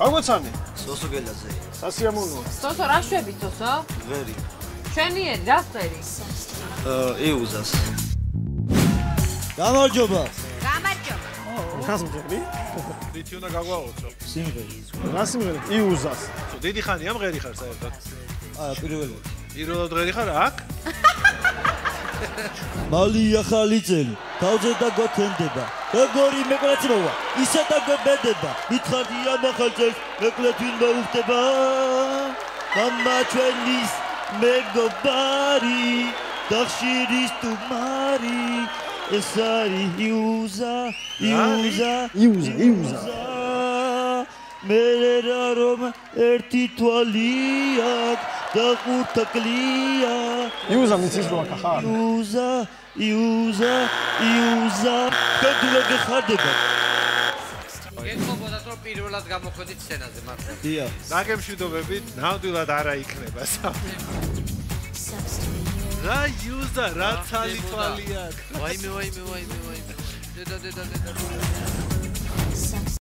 გაგვეცანი? სოსო გელაძე. სასიამოვნოა. სოსო რა შვები სოსო? ვერი. ჩვენიერი რა ხერი? ეუზას. გამარჯობა. გამარჯობა. რას მღერი? რითი უნდა გაგვაოცო? სიმღერი. რა სიმღერა? იუზას. დიდი ხანია მღერი ხარ საერთოდ? პირველად. პირველად მღერი ხარ აქ? მალი ახალი წელი, თავზე დაგოთენდება. როგორი მეკვლეცმოვა, ისე დაგებედება. მითხარი ამ ახალ წელს, მეკლეთვინ მოუხდება. მამა ჩვენის მეგობარი, დახშირის თუმარი. ეს არის იუზა. მე რა რომ ერთი თვალი აქვს და ხუთა კლია. იუზა მიცის რომ აქ ხარ? იუზა. კეთილად გეხარდება. გეკობოდათ რომ პირველად გამოხვედით სცენაზე მართლა. დიახ. დაგემშვიდობებით, ნამდვილად არა იქნება სამი. რა იუზა, რა ცალი თვალი აქვს. ვაიმე. დედა.